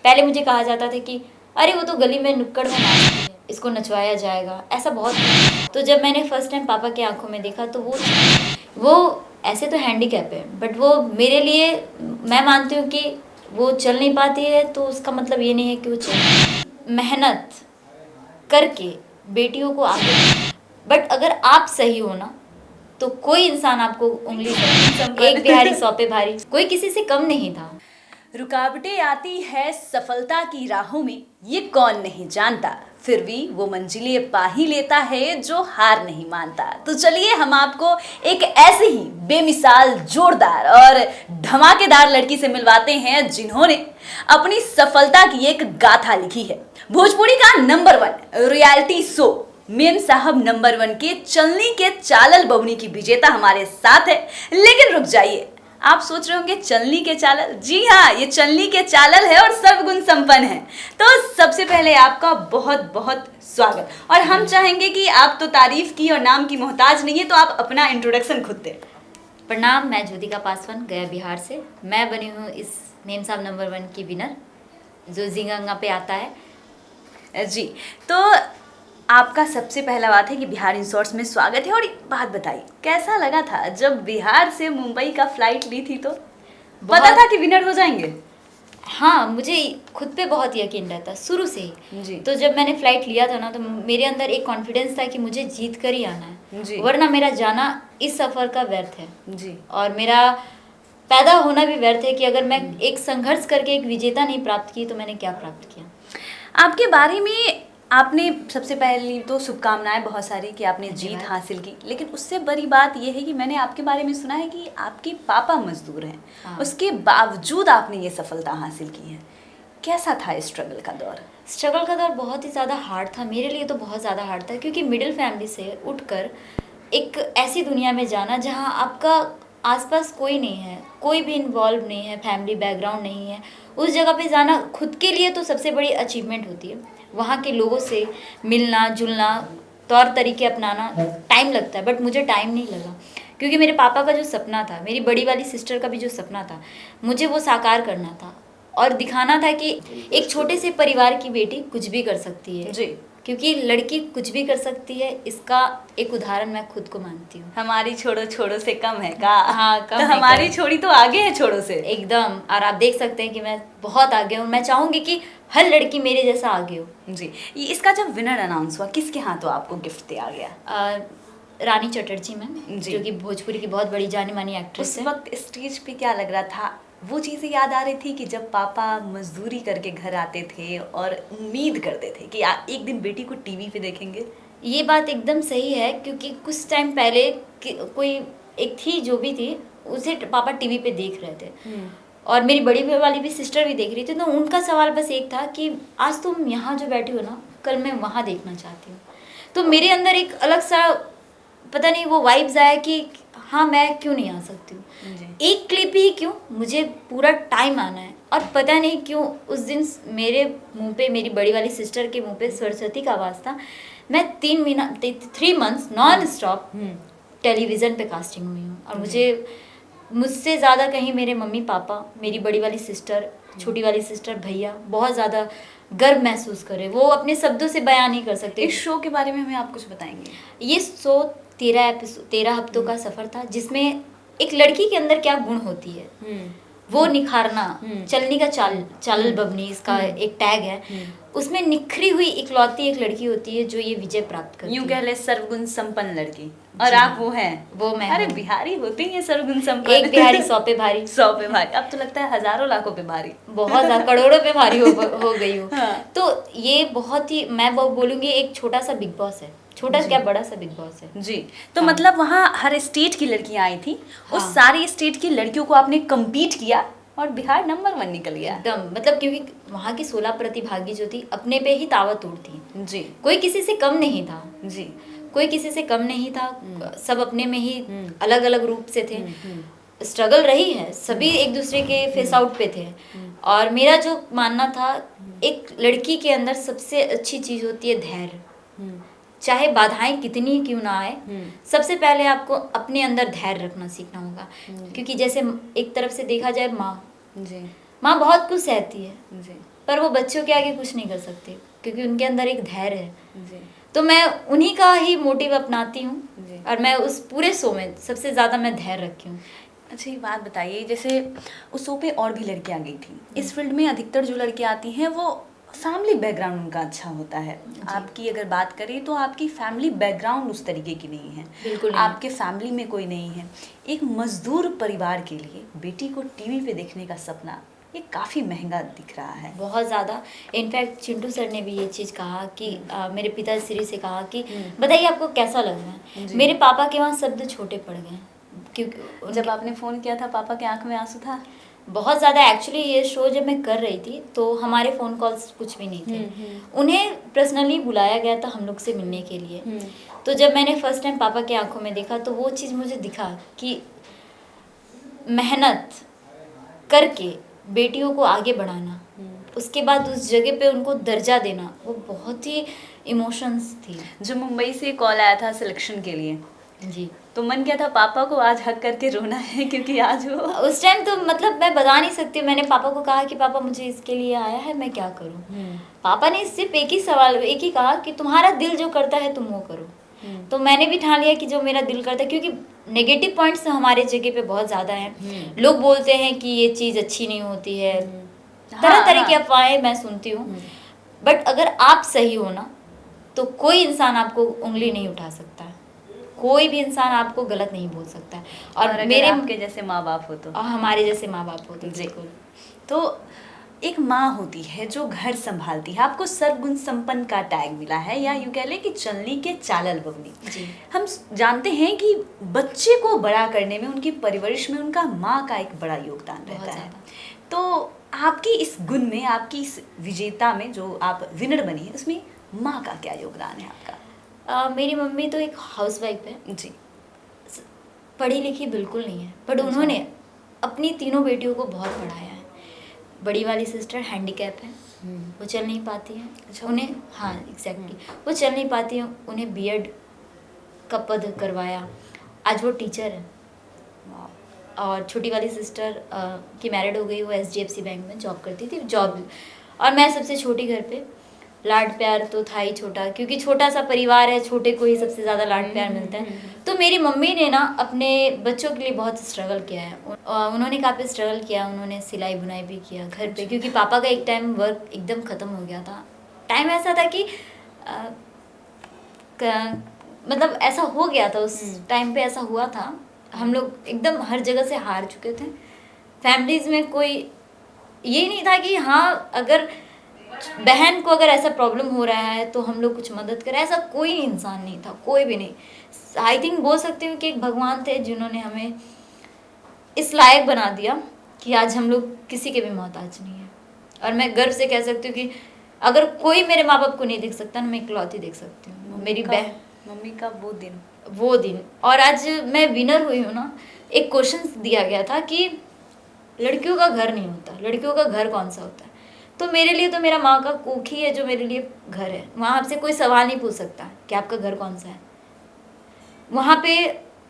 पहले मुझे कहा जाता था कि अरे वो तो गली में नुक्कड़ में नाचती है, इसको नचवाया जाएगा, ऐसा बहुत। तो जब मैंने फर्स्ट टाइम पापा की आंखों में देखा तो वो ऐसे तो हैंडीकैप है, बट वो मेरे लिए, मैं मानती हूँ कि वो चल नहीं पाती है तो उसका मतलब ये नहीं है कि वो चल, मेहनत करके बेटियों को आगे, बट अगर आप सही हो ना तो कोई इंसान आपको उंगली एक बिहारी 100 पे भारी, कोई किसी से कम नहीं था। रुकावटें आती है सफलता की राहों में, ये कौन नहीं जानता, फिर भी वो मंजिलें पा ही लेता है जो हार नहीं मानता। तो चलिए हम आपको एक ऐसे ही बेमिसाल, जोरदार और धमाकेदार लड़की से मिलवाते हैं जिन्होंने अपनी सफलता की एक गाथा लिखी है। भोजपुरी का नंबर 1 रियलिटी शो मेम साहब नंबर 1 के चलनी के चालल बबनी की विजेता हमारे साथ है। लेकिन रुक जाइए, आप सोच रहे होंगे चलनी के चालल? जी हाँ, ये चलनी के चालल है और सर्वगुण संपन्न है। तो सबसे पहले आपका बहुत बहुत स्वागत, और हम चाहेंगे कि आप तो तारीफ की और नाम की मोहताज नहीं है, तो आप अपना इंट्रोडक्शन खुद दें। प्रणाम, मैं ज्योतिका पासवान, गया बिहार से। मैं बनी हूँ इस मेम साहब नंबर 1 की विनर, जो जिंगंगा पे आता है जी। तो आपका सबसे पहला बात है कि बिहार इंश्योर्स में स्वागत है। और एक बात बताइए, कैसा लगा था जब बिहार से मुंबई का फ्लाइट ली थी? तो पता था कि विनर हो जाएंगे? हाँ, मुझे खुद पे बहुत यकीन रहता शुरू से ही जी। तो जब मैंने फ्लाइट लिया था ना, तो मेरे अंदर एक कॉन्फिडेंस था कि मुझे जीत कर ही आना है जी। वरना मेरा जाना इस सफ़र का व्यर्थ है जी। और मेरा पैदा होना भी व्यर्थ है कि अगर मैं एक संघर्ष करके एक विजेता नहीं प्राप्त की तो मैंने क्या प्राप्त किया। आपके बारे में आपने सबसे पहली तो शुभकामनाएं बहुत सारी कि आपने जीत हासिल की, लेकिन उससे बड़ी बात यह है कि मैंने आपके बारे में सुना है कि आपके पापा मजदूर हैं। हाँ। उसके बावजूद आपने ये सफलता हासिल की है। कैसा था स्ट्रगल का दौर? स्ट्रगल का दौर बहुत ही ज़्यादा हार्ड था, मेरे लिए तो बहुत ज़्यादा हार्ड था, क्योंकि मिडिल फैमिली से उठकर एक ऐसी दुनिया में जाना जहाँ आपका आसपास कोई नहीं है, कोई भी इन्वॉल्व नहीं है, फैमिली बैकग्राउंड नहीं है, उस जगह पे जाना खुद के लिए तो सबसे बड़ी अचीवमेंट होती है। वहाँ के लोगों से मिलना जुलना, तौर तरीके अपनाना टाइम लगता है, बट मुझे टाइम नहीं लगा, क्योंकि मेरे पापा का जो सपना था, मेरी बड़ी वाली सिस्टर का भी जो सपना था, मुझे वो साकार करना था और दिखाना था कि एक छोटे से परिवार की बेटी कुछ भी कर सकती है। जी। क्योंकि लड़की कुछ भी कर सकती है, इसका एक उदाहरण मैं खुद को मानती हूँ। हमारी छोड़ो छोड़ो से कम है का? हाँ, कम तो है, हमारी कम। छोड़ी तो आगे है छोड़ो से एकदम। और आप देख सकते हैं कि मैं बहुत आगे हूँ। मैं चाहूँगी कि हर लड़की मेरे जैसा आगे हो। जी। इसका जब विनर अनाउंस हुआ, किसके हाथों आपको गिफ्ट दिया गया? रानी चटर्जी मैम, जो कि भोजपुरी की बहुत बड़ी जानी मानी एक्ट्रेस है। उस वक्त स्टेज पे क्या लग रहा था? वो चीज़ें याद आ रही थी कि जब पापा मजदूरी करके घर आते थे और उम्मीद करते थे कि एक दिन बेटी को टीवी पे देखेंगे? ये बात एकदम सही है, क्योंकि कुछ टाइम पहले कोई एक थी जो भी थी, उसे पापा टीवी पे देख रहे थे और मेरी बड़ी वाली भी सिस्टर भी देख रही थी। तो उनका सवाल बस एक था कि आज तुम यहाँ जो बैठी हो ना, कल मैं वहाँ देखना चाहती हूँ। तो मेरे अंदर एक अलग सा, पता नहीं, वो वाइब्स आया कि हाँ, मैं क्यों नहीं आ सकती हूँ। एक क्लिप ही क्यों, मुझे पूरा टाइम आना है। और पता नहीं क्यों उस दिन मेरे मुंह पे, मेरी बड़ी वाली सिस्टर के मुंह पे सरस्वती का आवाज़ था। मैं 3 मंथ्स नॉन स्टॉप टेलीविज़न पे कास्टिंग हुई हूँ और मुझसे ज़्यादा कहीं मेरे मम्मी पापा, मेरी बड़ी वाली सिस्टर, छोटी वाली सिस्टर, भैया बहुत ज़्यादा गर्व महसूस करे। वो अपने शब्दों से बयान नहीं कर सकते। इस शो के बारे में हमें आप कुछ बताएंगे? ये शो 13 हफ्तों का सफ़र था, जिसमें एक लड़की के अंदर क्या गुण होती है वो निखारना। चलनी का चालल बबनी इसका एक टैग है। उसमें निखरी हुई इकलौती एक लड़की होती है जो ये विजय प्राप्त करती है। यूं कह ले सर्वगुण संपन्न लड़की, और आप वो हैं। वो मैं। अरे बिहारी होते हैं सर्वगुण संपन्न। एक बिहारी 100 पे भारी। 100 पे भारी। अब तो लगता है हजारों लाखों पे भारी, बहुत ज़्यादा, करोड़ों पे भारी हो गई हूँ। हाँ। तो ये बहुत ही, मैं बोलूँगी एक छोटा सा बिग बॉस है, छोटा क्या बड़ा सा बिग बॉस है जी। तो हाँ। मतलब वहाँ हर स्टेट की लड़कियाँ आई थी। हाँ। उस सारी स्टेट की लड़कियों को आपने कम्पीट किया और बिहार नंबर 1 निकल गया एकदम। मतलब क्योंकि वहाँ की 16 प्रतिभागी जो थी अपने पे ही तावा तोड़ती जी। कोई किसी से कम नहीं था जी, कोई किसी से कम नहीं था। सब अपने में ही अलग अलग रूप से थे। स्ट्रगल रही है, सभी एक दूसरे के फेस आउट पे थे। और मेरा जो मानना था, एक लड़की के अंदर सबसे अच्छी चीज़ होती है धैर्य। चाहे बाधाएं कितनी क्यों ना आए, सबसे पहले आपको अपने अंदर धैर्य रखना सीखना होगा। क्योंकि जैसे एक तरफ से देखा जाए, माँ बहुत कुछ सहती है, पर वो बच्चों के आगे कुछ नहीं कर सकते क्योंकि उनके अंदर एक धैर्य है। जी तो मैं उन्हीं का ही मोटिव अपनाती हूँ जी। और मैं उस पूरे शो में सबसे ज़्यादा मैं धैर्य रखी हूँ। अच्छा, ये बात बताइए, जैसे उस शो पे और भी लड़कियां गई थी, इस फील्ड में अधिकतर जो लड़कियां आती हैं वो फैमिली बैकग्राउंड उनका अच्छा होता है। आपकी अगर बात करें तो आपकी फैमिली बैकग्राउंड उस तरीके की नहीं है, बिल्कुल नहीं। आपके फैमिली में कोई नहीं है। एक मजदूर परिवार के लिए बेटी को टीवी पे देखने का सपना ये काफ़ी महंगा दिख रहा है। बहुत ज़्यादा। इनफैक्ट चिंटू सर ने भी ये चीज़ कहा कि मेरे पिताश्री से कहा कि बताइए आपको कैसा लग रहा है। जी। मेरे पापा के वहाँ शब्द छोटे पड़ गए क्योंकि जब आपने फ़ोन किया था पापा के आंख में आंसू था? बहुत ज़्यादा। एक्चुअली ये शो जब मैं कर रही थी तो हमारे फ़ोन कॉल्स कुछ भी नहीं थे। उन्हें पर्सनली बुलाया गया था हम लोग से मिलने के लिए। तो जब मैंने फर्स्ट टाइम पापा की आंखों में देखा तो वो चीज़ मुझे दिखा कि मेहनत करके बेटियों को आगे बढ़ाना, उसके बाद उस जगह पे उनको दर्जा देना, वो बहुत ही इमोशंस थी। जो मुंबई से कॉल आया था सिलेक्शन के लिए, जी, तो मन क्या था पापा को आज हक करके रोना है क्योंकि आज वो उस टाइम तो मतलब मैं बता नहीं सकती। मैंने पापा को कहा कि पापा मुझे इसके लिए आया है, मैं क्या करूं। पापा ने सिर्फ एक ही कहा कि तुम्हारा दिल जो करता है तुम वो करो। तो मैंने भी ठान लिया कि जो मेरा दिल करता है, क्योंकि नेगेटिव पॉइंट्स तो हमारे जगह पे बहुत ज़्यादा हैं। लोग बोलते हैं कि ये चीज़ अच्छी नहीं होती है, तरह तरह की अफवाहें मैं सुनती हूँ। बट अगर आप सही हो ना तो कोई इंसान आपको उंगली नहीं उठा सकता है, कोई भी इंसान आपको गलत नहीं बोल सकता है। और अगर मेरे आपके जैसे माँ बाप हो तो, और हमारे जैसे माँ बाप होते जी। बिल्कुल। तो एक माँ होती है जो घर संभालती है, आपको सर्वगुण संपन्न का टैग मिला है, या यूँ कह लें कि चलनी के चालल बगनी। जी। हम जानते हैं कि बच्चे को बड़ा करने में, उनकी परवरिश में उनका माँ का एक बड़ा योगदान बहुत रहता है। ज़्यादा। तो आपकी इस गुण में, आपकी इस विजेता में जो आप विनर बनी है, उसमें माँ का क्या योगदान है आपका? मेरी मम्मी तो एक हाउसवाइफ है, जी। पढ़ी लिखी बिल्कुल नहीं है, बट उन्होंने अपनी तीनों बेटियों को बहुत पढ़ाया है। बड़ी वाली सिस्टर हैंडीकैप है, वो चल नहीं पाती है। अच्छा। उन्हें, हाँ एग्जैक्टली, वो चल नहीं पाती है, उन्हें बीएड का पद करवाया, आज वो टीचर है। और छोटी वाली सिस्टर की मैरिड हो गई, वो एचडीएफसी बैंक में जॉब करती थी, जॉब। और मैं सबसे छोटी घर पे। लाड प्यार तो था ही छोटा, क्योंकि छोटा सा परिवार है, छोटे को ही सबसे ज़्यादा लाड प्यार मिलता है। तो मेरी मम्मी ने ना अपने बच्चों के लिए बहुत स्ट्रगल किया है। उन्होंने काफ़ी स्ट्रगल किया, उन्होंने सिलाई बुनाई भी किया घर पे, क्योंकि पापा का एक टाइम वर्क एकदम ख़त्म हो गया था। टाइम ऐसा था कि मतलब ऐसा हो गया था, उस टाइम पे ऐसा हुआ था, हम लोग एकदम हर जगह से हार चुके थे। फैमिलीज़ में कोई ये नहीं था कि हाँ अगर बहन को अगर ऐसा प्रॉब्लम हो रहा है तो हम लोग कुछ मदद करें, ऐसा कोई इंसान नहीं था, कोई भी नहीं। आई थिंक बोल सकती हूँ कि एक भगवान थे जिन्होंने हमें इस लायक बना दिया कि आज हम लोग किसी के भी मोहताज नहीं है। और मैं गर्व से कह सकती हूँ कि अगर कोई मेरे माँ बाप को नहीं देख सकता ना, मैं इकलौती देख सकती हूँ, मेरी बहन। मम्मी का वो दिन। और आज मैं विनर हुई हूँ ना। एक क्वेश्चन दिया गया था कि लड़कियों का घर नहीं होता, लड़कियों का घर कौन सा होता है, तो मेरे लिए तो मेरा माँ का कोख ही है जो मेरे लिए घर है। वहाँ आपसे कोई सवाल नहीं पूछ सकता कि आपका घर कौन सा है। वहाँ पे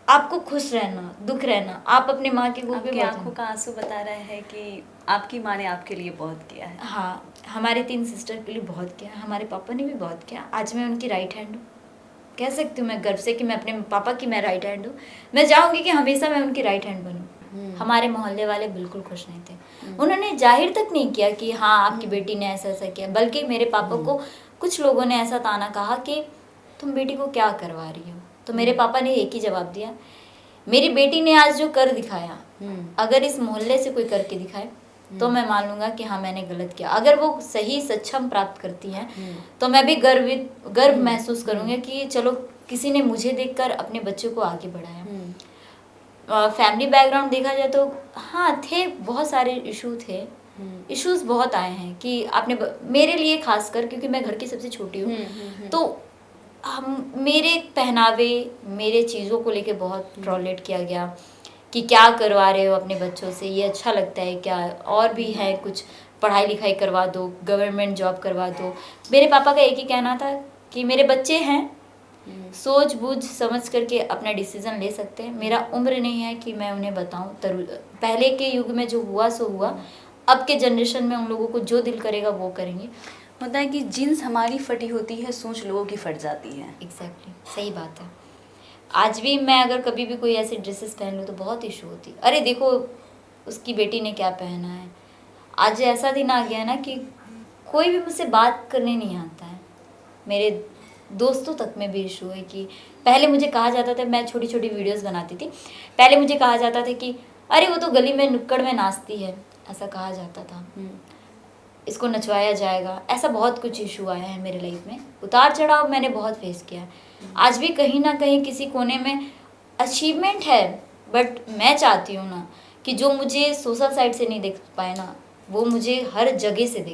आपको खुश रहना, दुख रहना, आप अपने माँ के कोख पे। आंखों का आंसू बता रहा है कि आपकी माँ ने आपके लिए बहुत किया है। हाँ, हमारे 3 सिस्टर के लिए बहुत किया, हमारे पापा ने भी बहुत किया। आज मैं उनकी राइट हैंड हूँ, कह सकती हूँ मैं गर्व से कि मैं अपने पापा की मैं राइट हैंड हूँ। मैं चाहूँगी कि हमेशा मैं उनकी राइट हैंड बनूँ। हमारे मोहल्ले वाले बिल्कुल खुश नहीं थे। उन्होंने जाहिर तक नहीं किया कि हाँ आपकी बेटी ने ऐसा ऐसा किया, बल्कि मेरे पापा को कुछ लोगों ने ऐसा ताना कहा कि तुम बेटी को क्या करवा रही हो। तो मेरे पापा ने एक ही जवाब दिया, मेरी बेटी ने आज जो कर दिखाया, अगर इस मोहल्ले से कोई करके दिखाए तो मैं मान लूंगा कि हाँ मैंने गलत किया। अगर वो सही सक्षम प्राप्त करती हैं तो मैं भी गर्व महसूस करूँगी कि चलो किसी ने मुझे देखकर अपने बच्चों को आगे बढ़ाया। फैमिली बैकग्राउंड देखा जाए तो हाँ थे, बहुत सारे इशू थे, इश्यूज बहुत आए हैं कि आपने मेरे लिए खासकर, क्योंकि मैं घर की सबसे छोटी हूँ, तो हम मेरे पहनावे, मेरे चीज़ों को लेके बहुत टॉलरेट किया गया कि क्या करवा रहे हो अपने बच्चों से, ये अच्छा लगता है क्या, और भी है कुछ, पढ़ाई लिखाई करवा दो, गवर्नमेंट जॉब करवा दो। मेरे पापा का एक ही कहना था कि मेरे बच्चे हैं, सोच बूझ समझ करके अपना डिसीजन ले सकते हैं, मेरा उम्र नहीं है कि मैं उन्हें बताऊं। पहले के युग में जो हुआ सो हुआ, अब के जनरेशन में उन लोगों को जो दिल करेगा वो करेंगे। होता है कि जीन्स हमारी फटी होती है, सोच लोगों की फट जाती है। एग्जैक्टली सही बात है। आज भी मैं अगर कभी भी कोई ऐसे ड्रेसेस पहन लूँ तो बहुत इशू होती है, अरे देखो उसकी बेटी ने क्या पहना है। आज ऐसा दिन आ गया ना कि कोई भी मुझसे बात करने नहीं आता है। मेरे दोस्तों तक में भी इशू है कि पहले मुझे कहा जाता था, मैं छोटी छोटी वीडियोस बनाती थी, पहले मुझे कहा जाता था कि अरे वो तो गली में नुक्कड़ में नाचती है, ऐसा कहा जाता था, इसको नचवाया जाएगा। ऐसा बहुत कुछ इशू आया है मेरे लाइफ में, उतार चढ़ाव मैंने बहुत फेस किया है। आज भी कहीं ना कहीं किसी कोने में अचीवमेंट है, बट मैं चाहती हूँ ना कि जो मुझे सोशल साइड से नहीं देख पाए ना, वो मुझे हर जगह से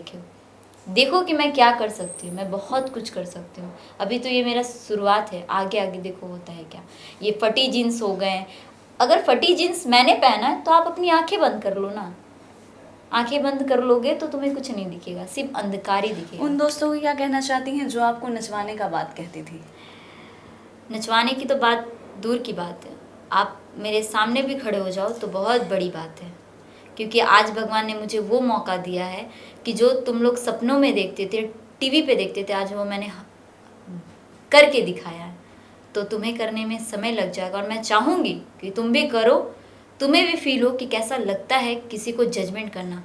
देखो कि मैं क्या कर सकती हूँ। मैं बहुत कुछ कर सकती हूँ। अभी तो ये मेरा शुरुआत है, आगे आगे देखो होता है क्या। ये फटी जीन्स हो गए, अगर फटी जीन्स मैंने पहना है तो आप अपनी आंखें बंद कर लो ना। आंखें बंद कर लोगे तो तुम्हें कुछ नहीं दिखेगा, सिर्फ अंधकार ही दिखेगा। उन दोस्तों को क्या कहना चाहती हैं जो आपको नचवाने का बात कहती थी? नचवाने की तो बात दूर की बात है, आप मेरे सामने भी खड़े हो जाओ तो बहुत बड़ी बात है। क्योंकि आज भगवान ने मुझे वो मौका दिया है कि जो तुम लोग सपनों में देखते थे, टीवी पे देखते थे, आज वो मैंने करके दिखाया है। तो तुम्हें करने में समय लग जाएगा और मैं चाहूँगी कि तुम भी करो, तुम्हें भी फील हो कि कैसा लगता है किसी को जजमेंट करना।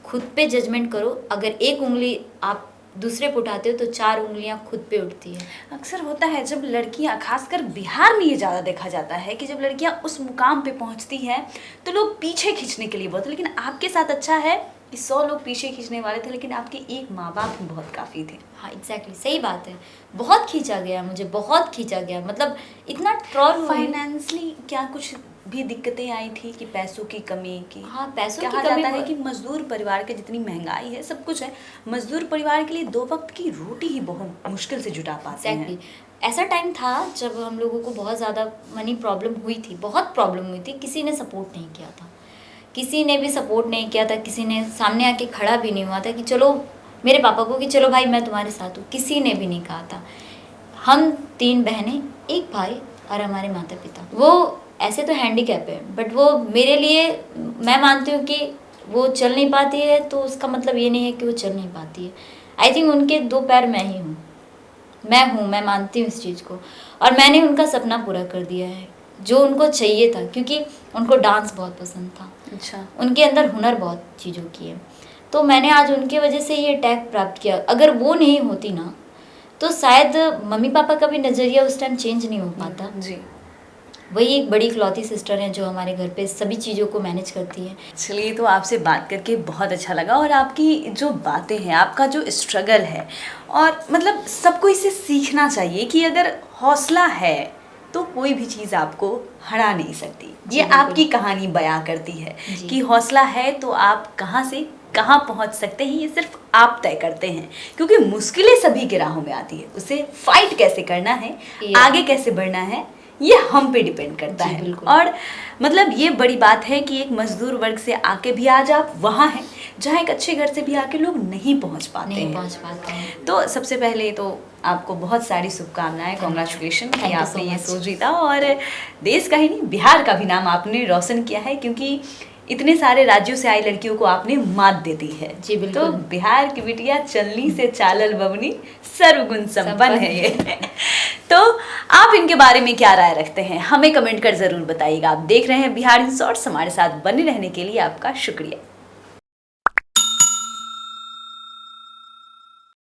खुद पे जजमेंट करो। अगर एक उंगली आप दूसरे पे उठाते हो तो 4 उंगलियां खुद पे उठती है। अक्सर होता है जब लड़कियां, खासकर बिहार में ये ज़्यादा देखा जाता है कि जब लड़कियां उस मुकाम पे पहुंचती हैं तो लोग पीछे खींचने के लिए बहुत, लेकिन आपके साथ अच्छा है कि 100 लोग पीछे खींचने वाले थे लेकिन आपके एक माँ बाप ही बहुत काफ़ी थे। हाँ एग्जैक्टली सही बात है। बहुत खींचा गया मुझे, बहुत खींचा गया, मतलब इतना ट्रॉल। फाइनेंशियली क्या कुछ भी दिक्कतें आई थी कि पैसों की कमी की? हाँ पैसों की कहा कमी जाता है कि मजदूर परिवार के, जितनी महंगाई है सब कुछ है, मजदूर परिवार के लिए 2 वक्त की रोटी ही बहुत मुश्किल से जुटा पाते हैं। ऐसा टाइम था जब हम लोगों को बहुत ज़्यादा मनी प्रॉब्लम हुई थी, बहुत प्रॉब्लम हुई थी। किसी ने सपोर्ट नहीं किया था, किसी ने भी सपोर्ट नहीं किया था, किसी ने सामने आके खड़ा भी नहीं हुआ था कि चलो मेरे पापा को कि चलो भाई मैं तुम्हारे साथ हूँ, किसी ने भी नहीं कहा था। हम 3 बहनें, 1 भाई और हमारे माता पिता। वो ऐसे तो हैंडीकैप है, बट वो मेरे लिए, मैं मानती हूँ कि वो चल नहीं पाती है तो उसका मतलब ये नहीं है कि वो चल नहीं पाती है। आई थिंक उनके 2 पैर मैं ही हूँ, मैं मानती हूँ इस चीज़ को। और मैंने उनका सपना पूरा कर दिया है जो उनको चाहिए था, क्योंकि उनको डांस बहुत पसंद था। अच्छा। उनके अंदर हुनर बहुत चीज़ों की है, तो मैंने आज उनके वजह से ये टैग प्राप्त किया। अगर वो नहीं होती ना तो शायद मम्मी पापा का भी नज़रिया उस टाइम चेंज नहीं हो पाता। जी। वही एक बड़ी इकलौती सिस्टर हैं जो हमारे घर पे सभी चीज़ों को मैनेज करती है। चलिए, तो आपसे बात करके बहुत अच्छा लगा और आपकी जो बातें हैं, आपका जो स्ट्रगल है, और मतलब सबको इसे सीखना चाहिए कि अगर हौसला है तो कोई भी चीज़ आपको हरा नहीं सकती। ये आपकी कहानी बयां करती है कि हौसला है तो आप कहाँ से कहाँ पहुँच सकते हैं, ये सिर्फ आप तय करते हैं। क्योंकि मुश्किलें सभी के राहों में आती है, उसे फाइट कैसे करना है, आगे कैसे बढ़ना है, ये हम पे डिपेंड करता है। और मतलब ये बड़ी बात है कि एक मजदूर वर्ग से आके भी आज आप वहाँ हैं जहाँ एक अच्छे घर से भी आके लोग नहीं पहुँच पाते हैं। तो सबसे पहले तो आपको बहुत सारी शुभकामनाएं, कॉन्ग्रेचुलेशन कि आपने ये सोच जीता और देश का ही नहीं बिहार का भी नाम आपने रोशन किया है, क्योंकि इतने सारे राज्यों से आई लड़कियों को आपने मात दे दी है। जी बिल्कुल। तो बिहार की बिटिया चलनी से चालल बवनी सर्वगुण संपन्न है ये। तो आप इनके बारे में क्या राय रखते हैं, हमें कमेंट कर जरूर बताइएगा। आप देख रहे हैं बिहार इन शॉर्ट्स, हमारे साथ बने रहने के लिए आपका शुक्रिया।